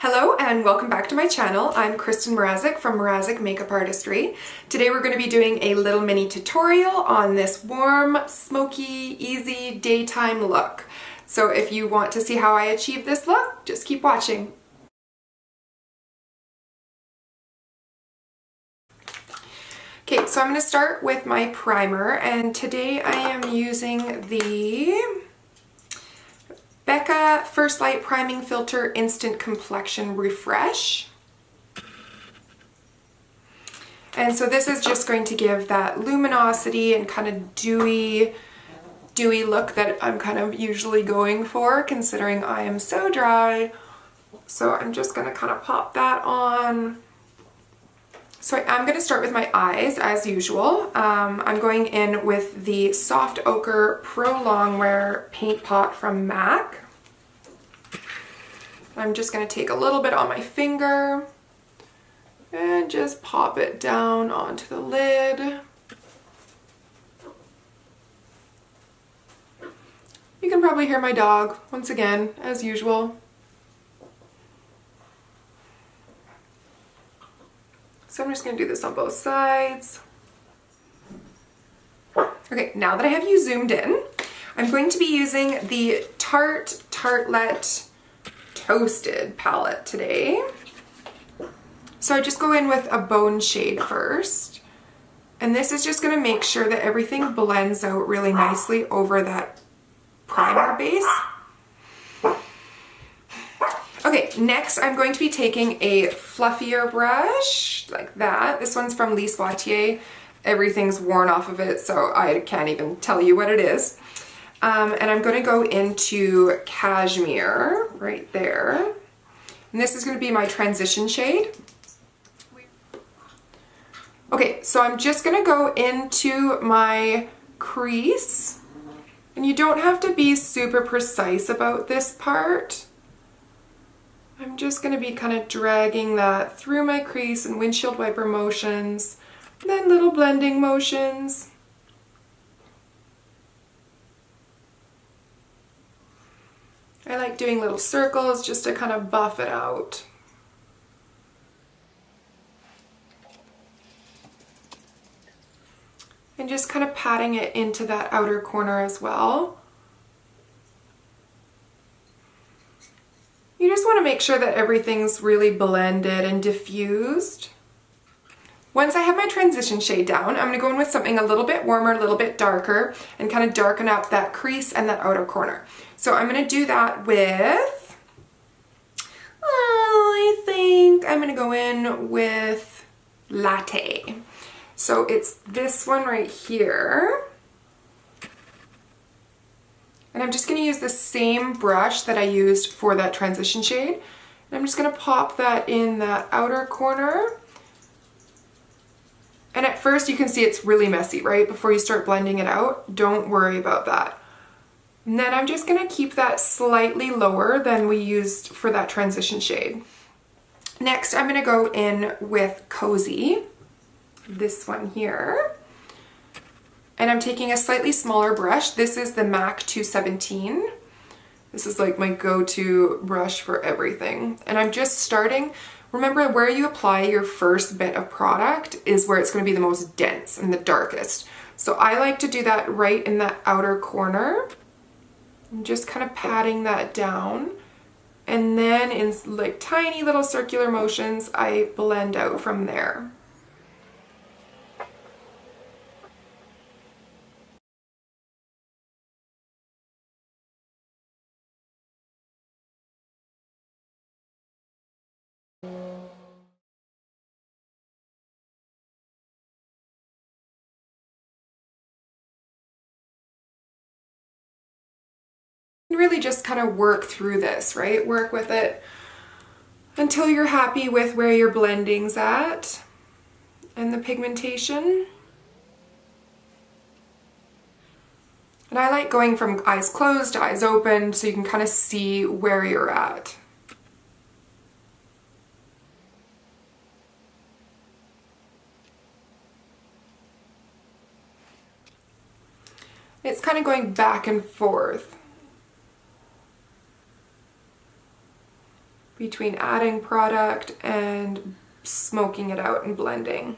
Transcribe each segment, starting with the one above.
Hello and welcome back to my channel. I'm Kristen Mrazek from Mrazek Makeup Artistry. Today we're going to be doing a little mini tutorial on this warm, smoky, easy daytime look. So if you want to see how I achieve this look, just keep watching. Okay, so I'm going to start with my primer, and today I am using the Becca First Light Priming Filter Instant Complexion Refresh. And so this is just going to give that luminosity and kind of dewy look that I'm kind of usually going for, considering I am so dry. So I'm just going to kind of pop that on. So I'm going to start with my eyes as usual. I'm going in with the Soft Ochre Pro Longwear Paint Pot from MAC. I'm just going to take a little bit on my finger and just pop it down onto the lid. You can probably hear my dog once again, as usual. So I'm just going to do this on both sides. Okay, now that I have you zoomed in, I'm going to be using the Tarte Tartelette Toasted palette today. So I just go in with a bone shade first. And this is just going to make sure that everything blends out really nicely over that primer base. Okay, next I'm going to be taking a fluffier brush, like that. This one's from Lise Watier. Everything's worn off of it, so I can't even tell you what it is. And I'm going to go into Cashmere, right there. And this is going to be my transition shade. Okay, so I'm just going to go into my crease. And you don't have to be super precise about this part. I'm just going to be kind of dragging that through my crease and windshield wiper motions, and then little blending motions. I like doing little circles just to kind of buff it out. And just kind of patting it into that outer corner as well. You just want to make sure that everything's really blended and diffused. Once I have my transition shade down, I'm going to go in with something a little bit warmer, a little bit darker, and kind of darken up that crease and that outer corner. So I'm going to do that with, I think I'm going to go in with Latte. So it's this one right here. And I'm just going to use the same brush that I used for that transition shade. And I'm just going to pop that in that outer corner. And at first you can see it's really messy, right? Before you start blending it out, don't worry about that. And then I'm just going to keep that slightly lower than we used for that transition shade. Next, I'm going to go in with Cozy, this one here. And I'm taking a slightly smaller brush. This is the MAC 217. This is like my go-to brush for everything. And I'm just starting, remember where you apply your first bit of product is where it's going to be the most dense and the darkest. So I like to do that right in that outer corner. I'm just kind of patting that down. And then in like tiny little circular motions, I blend out from there. Really just kind of work through this, right? Work with it until you're happy with where your blending's at and the pigmentation. And I like going from eyes closed to eyes open so you can kind of see where you're at. It's kind of going back and forth. between adding product and smoking it out and blending.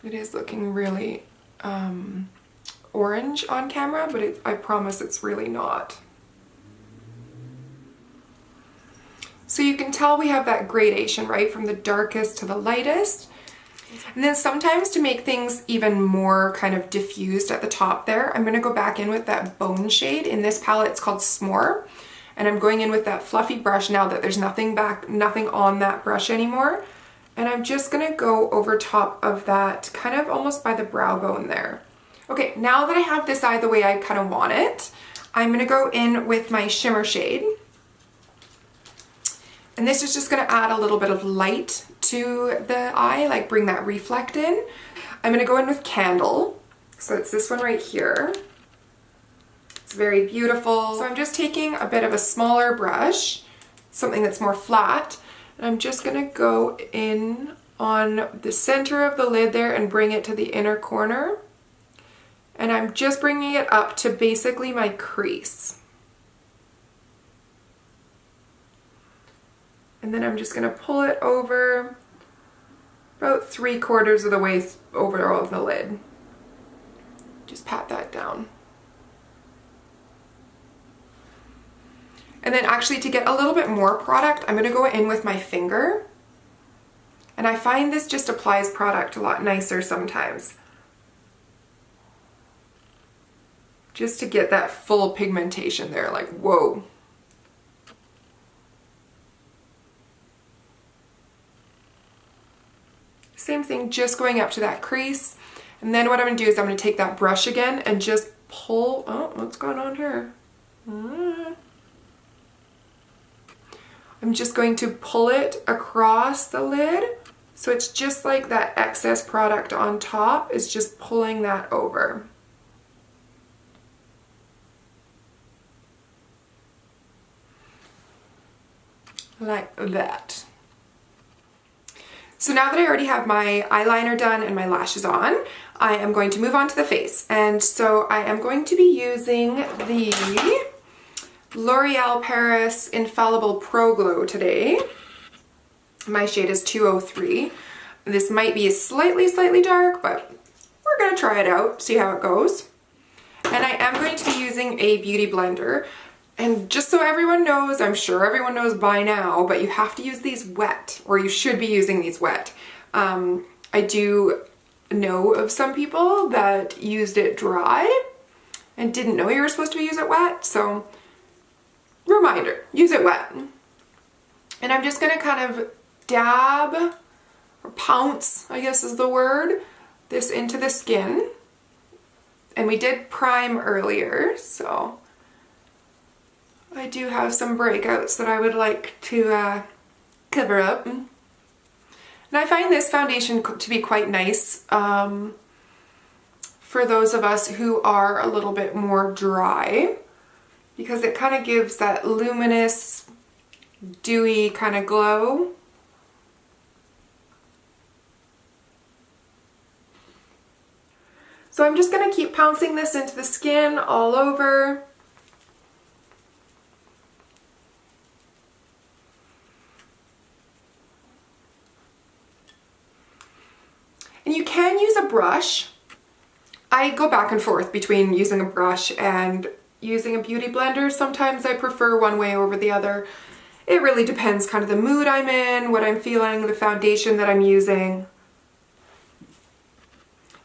It is looking really orange on camera, but I promise it's really not. So you can tell we have that gradation, right, from the darkest to the lightest. And then sometimes to make things even more kind of diffused at the top there, I'm going to go back in with that bone shade. In this palette, it's called S'more. And I'm going in with that fluffy brush now that there's nothing on that brush anymore. And I'm just going to go over top of that, kind of almost by the brow bone there. Okay, now that I have this eye the way I kind of want it, I'm going to go in with my shimmer shade. And this is just going to add a little bit of light to the eye, like bring that reflect in. I'm going to go in with Candle. So it's this one right here. It's very beautiful. So I'm just taking a bit of a smaller brush, something that's more flat, and I'm just going to go in on the center of the lid there and bring it to the inner corner. And I'm just bringing it up to basically my crease. And then I'm just going to pull it over about 3/4 of the way over all of the lid. Just pat that down. And then actually to get a little bit more product, I'm going to go in with my finger. And I find this just applies product a lot nicer sometimes. Just to get that full pigmentation there, like whoa. Same thing, just going up to that crease. And then what I'm going to do is I'm going to take that brush again and just pull, oh, what's going on here? I'm just going to pull it across the lid. So it's just like that excess product on top is just pulling that over. Like that. So now that I already have my eyeliner done and my lashes on, I am going to move on to the face. And so I am going to be using the L'Oreal Paris Infallible Pro Glow today. My shade is 203. This might be slightly dark, but we're gonna try it out, see how it goes. And I am going to be using a beauty blender. And just so everyone knows, I'm sure everyone knows by now, but you have to use these wet, or you should be using these wet. I do know of some people that used it dry and didn't know you were supposed to use it wet, so reminder, use it wet. And I'm just gonna kind of dab, or pounce, I guess is the word, this into the skin. And we did prime earlier, so I do have some breakouts that I would like to cover up. And I find this foundation to be quite nice for those of us who are a little bit more dry, because it kind of gives that luminous, dewy kind of glow. So I'm just going to keep pouncing this into the skin all over. And you can use a brush. I go back and forth between using a brush and using a beauty blender. Sometimes I prefer one way over the other. It really depends kind of the mood I'm in, what I'm feeling, the foundation that I'm using.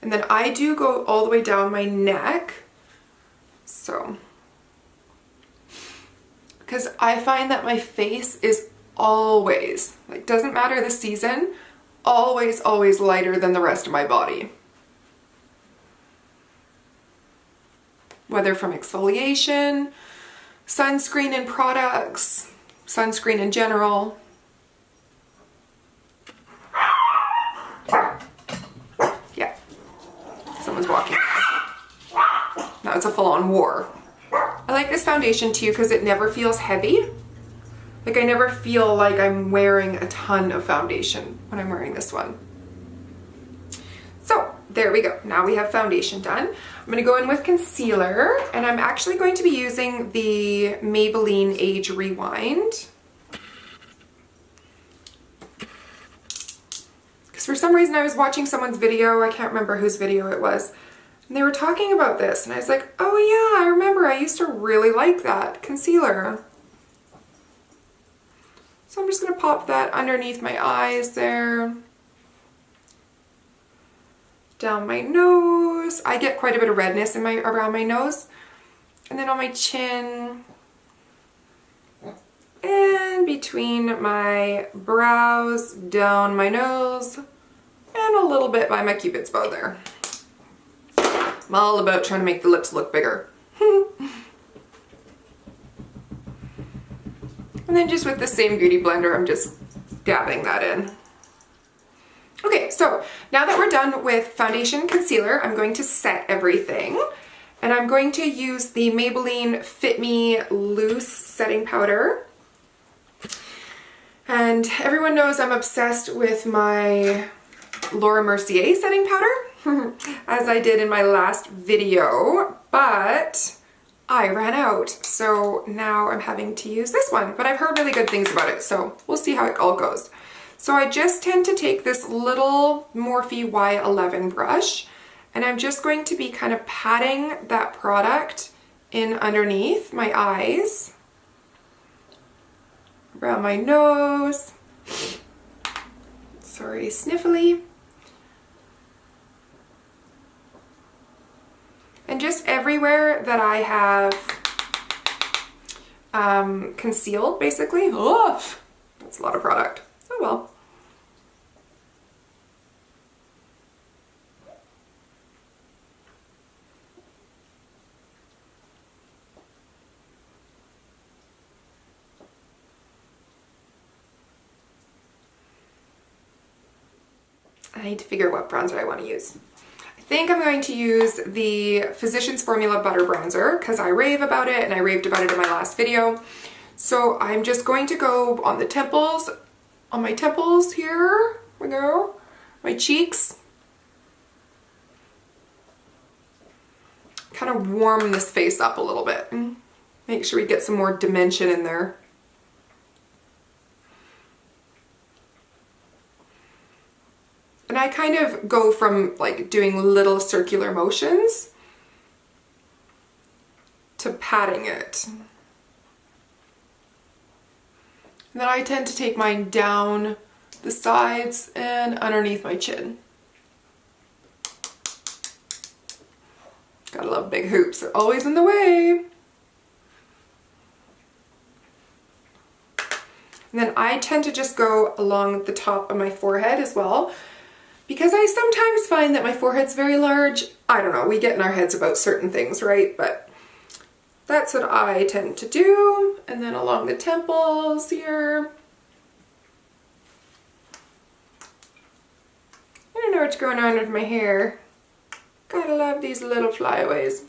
And then I do go all the way down my neck. So, because I find that my face is always, like, doesn't matter the season, always lighter than the rest of my body. Whether from exfoliation, sunscreen and products, sunscreen in general. Yeah, someone's walking. Now it's a full-on war. I like this foundation too because it never feels heavy. Like I never feel like I'm wearing a ton of foundation when I'm wearing this one. So There we go. Now we have foundation done. I'm going to go in with concealer, and I'm actually going to be using the Maybelline Age Rewind. Because for some reason I was watching someone's video, I can't remember whose video it was, and they were talking about this, and I was like, oh yeah, I remember, I used to really like that concealer. So I'm just going to pop that underneath my eyes there. Down my nose. I get quite a bit of redness in around my nose. And then on my chin. And between my brows, down my nose, and a little bit by my cupid's bow there. I'm all about trying to make the lips look bigger. And then just with the same beauty blender, I'm just dabbing that in. Okay, so now that we're done with foundation and concealer, I'm going to set everything. And I'm going to use the Maybelline Fit Me Loose Setting Powder. And everyone knows I'm obsessed with my Laura Mercier setting powder, as I did in my last video, but I ran out. So now I'm having to use this one, but I've heard really good things about it, so we'll see how it all goes. So I just tend to take this little Morphe Y11 brush, and I'm just going to be kind of patting that product in underneath my eyes, around my nose, sorry, sniffly, and just everywhere that I have concealed, basically. Oh, that's a lot of product. Oh well. I need to figure out what bronzer I want to use. I think I'm going to use the Physicians Formula Butter Bronzer because I rave about it, and I raved about it in my last video. So I'm just going to go on the temples, on my temples here, we go, my cheeks. Kind of warm this face up a little bit. Make sure we get some more dimension in there. And I kind of go from like doing little circular motions to patting it. And then I tend to take mine down the sides and underneath my chin. Gotta love big hoops, they're always in the way. And then I tend to just go along the top of my forehead as well, because I sometimes find that my forehead's very large. I don't know, we get in our heads about certain things, right? But that's what I tend to do. And then along the temples here. I don't know what's going on with my hair. Gotta love these little flyaways.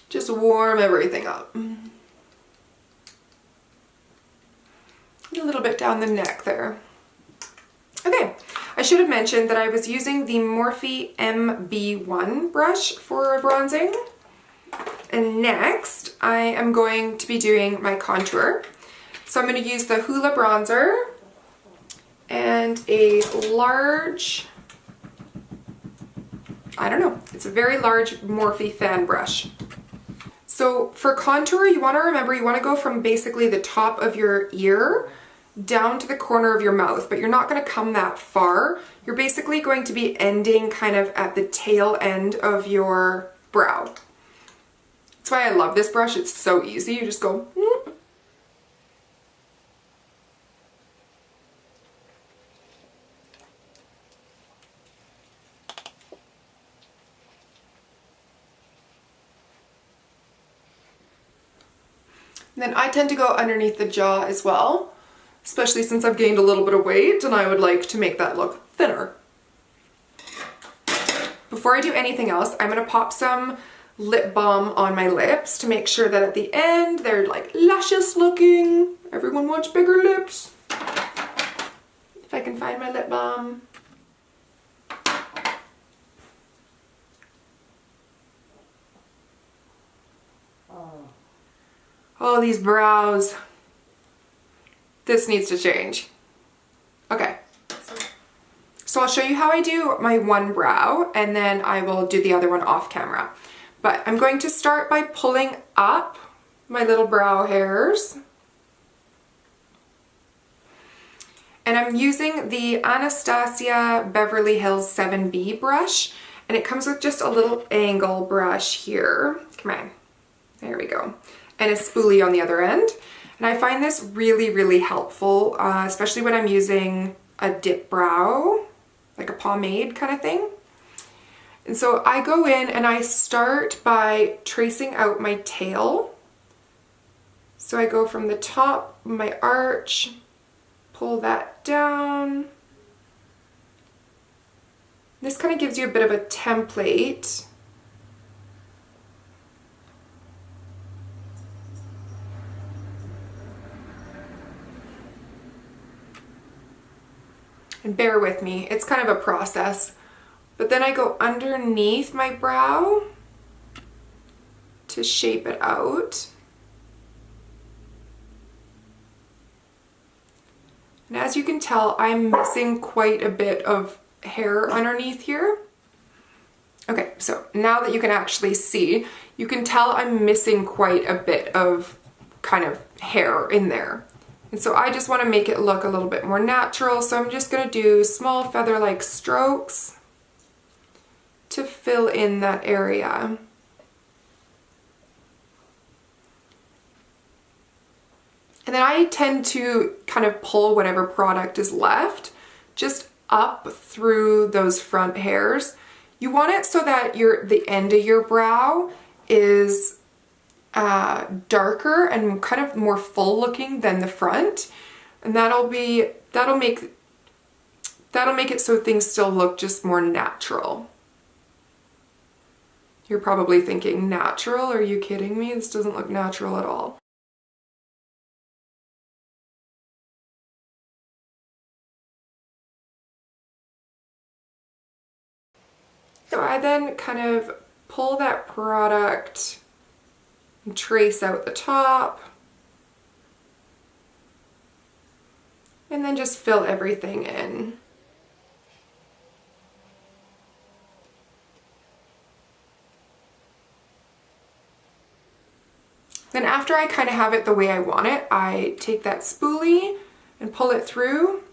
Just warm everything up. A little bit down the neck there. Okay, I should have mentioned that I was using the Morphe MB1 brush for bronzing. And next, I am going to be doing my contour. So I'm going to use the Hoola bronzer and a large, I don't know, it's a very large Morphe fan brush. So for contour, you want to remember, you want to go from basically the top of your ear down to the corner of your mouth, but you're not going to come that far. You're basically going to be ending kind of at the tail end of your brow. That's why I love this brush. It's so easy. You just go. And then I tend to go underneath the jaw as well, especially since I've gained a little bit of weight and I would like to make that look thinner. Before I do anything else, I'm going to pop some lip balm on my lips to make sure that at the end they're like luscious looking. Everyone wants bigger lips. If I can find my lip balm. Oh, these brows. This needs to change. Okay. So I'll show you how I do my one brow and then I will do the other one off camera. But I'm going to start by pulling up my little brow hairs. And I'm using the Anastasia Beverly Hills 7B brush. And it comes with just a little angle brush here. Come on. There we go. And a spoolie on the other end. And I find this really, really helpful, especially when I'm using a dip brow, like a pomade kind of thing. And so I go in and I start by tracing out my tail. So I go from the top of my arch, pull that down. This kind of gives you a bit of a template. And bear with me, it's kind of a process. But then I go underneath my brow to shape it out. And as you can tell, I'm missing quite a bit of hair underneath here. Okay, so now that you can actually see, you can tell I'm missing quite a bit of kind of hair in there. And so I just want to make it look a little bit more natural. So I'm just going to do small feather-like strokes to fill in that area. And then I tend to kind of pull whatever product is left just up through those front hairs. You want it so that the end of your brow is darker and kind of more full looking than the front, and that'll make it so things still look just more natural. You're probably thinking, natural? Are you kidding me? This doesn't look natural at all. So I then kind of pull that product and trace out the top. And then just fill everything in. Then after I kind of have it the way I want it, I take that spoolie and pull it through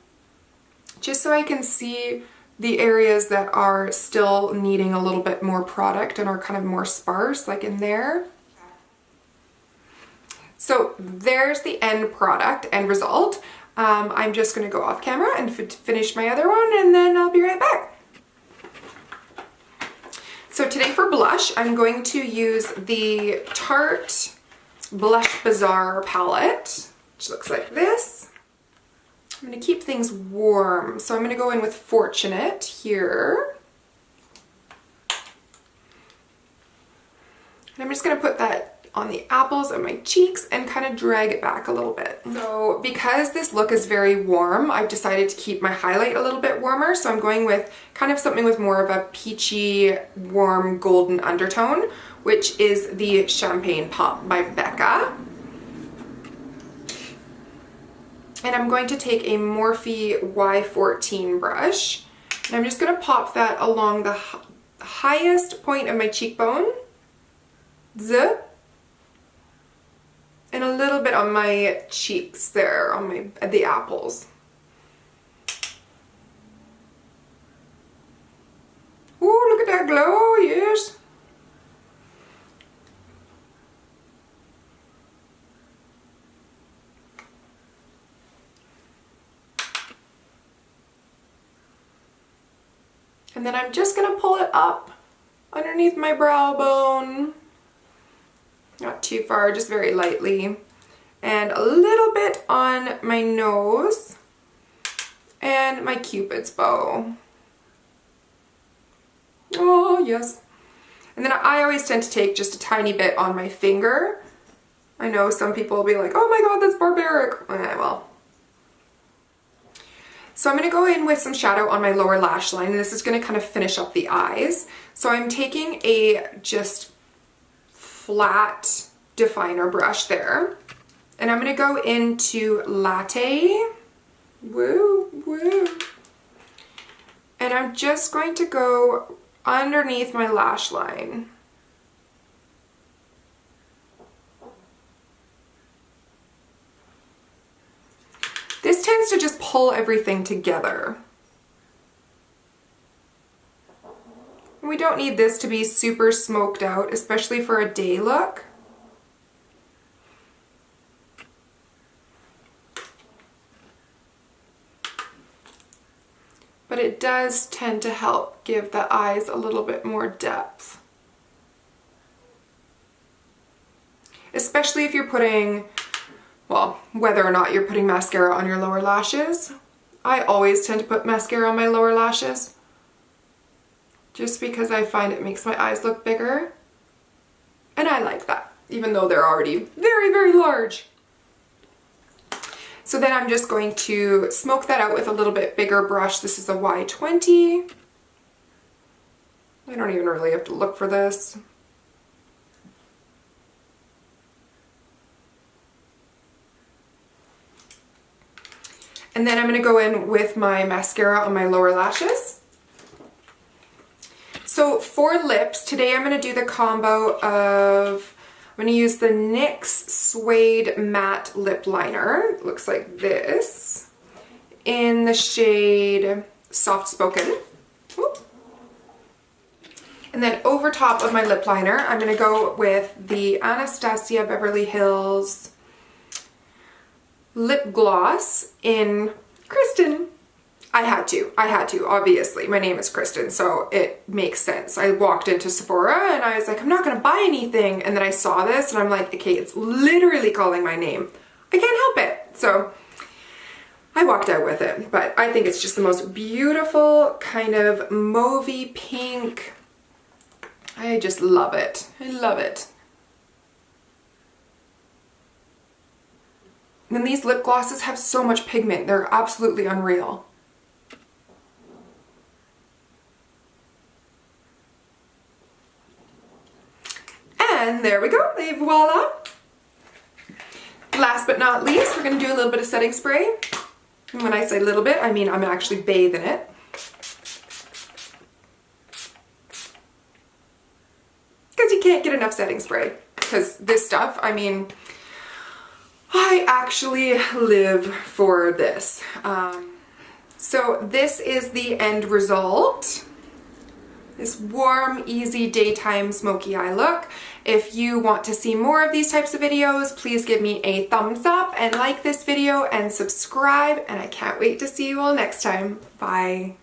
just so I can see the areas that are still needing a little bit more product and are kind of more sparse, like in there. So there's the end product, end result. I'm just going to go off camera and finish my other one, and then I'll be right back. So today for blush, I'm going to use the Tarte Blush Bazaar palette, which looks like this. I'm going to keep things warm, so I'm going to go in with Fortunate here. And I'm just going to put that on the apples of my cheeks and kind of drag it back a little bit. So because this look is very warm, I've decided to keep my highlight a little bit warmer, so I'm going with kind of something with more of a peachy, warm, golden undertone, which is the Champagne Pop by Becca. And I'm going to take a Morphe Y14 brush, and I'm just going to pop that along the highest point of my cheekbone, zip, and a little bit on my cheeks there, on the apples. Ooh, look at that glow, yes. And then I'm just gonna pull it up underneath my brow bone. Not too far, just very lightly. And a little bit on my nose and my Cupid's bow. Oh, yes. And then I always tend to take just a tiny bit on my finger. I know some people will be like, oh my god, that's barbaric. Well. So I'm going to go in with some shadow on my lower lash line, and this is going to kind of finish up the eyes. So I'm taking a just flat definer brush there, and I'm going to go into Latte. Woo, woo. And I'm just going to go underneath my lash line. This tends to just pull everything together. We don't need this to be super smoked out, especially for a day look. But it does tend to help give the eyes a little bit more depth. Especially if you're putting, well, whether or not you're putting mascara on your lower lashes. I always tend to put mascara on my lower lashes, just because I find it makes my eyes look bigger. And I like that, even though they're already very, very large. So then I'm just going to smoke that out with a little bit bigger brush. This is a Y20. I don't even really have to look for this. And then I'm going to go in with my mascara on my lower lashes. So for lips, today I'm going to do the combo of, I'm going to use the NYX Suede Matte Lip Liner. It looks like this, in the shade Soft Spoken. Whoop. And then over top of my lip liner, I'm going to go with the Anastasia Beverly Hills lip gloss in Kristen. I had to, obviously. My name is Kristen, so it makes sense. I walked into Sephora and I was like, I'm not gonna buy anything. And then I saw this and I'm like, okay, it's literally calling my name. I can't help it. So I walked out with it, but I think it's just the most beautiful kind of mauvey pink. I just love it. I love it. And these lip glosses have so much pigment. They're absolutely unreal. And there we go, et voila. Last but not least, we're gonna do a little bit of setting spray. And when I say a little bit, I mean I'm actually bathing it. Because you can't get enough setting spray. Because this stuff, I mean, I actually live for this. So this is the end result. This warm, easy daytime smoky eye look. If you want to see more of these types of videos, please give me a thumbs up and like this video and subscribe. And I can't wait to see you all next time. Bye.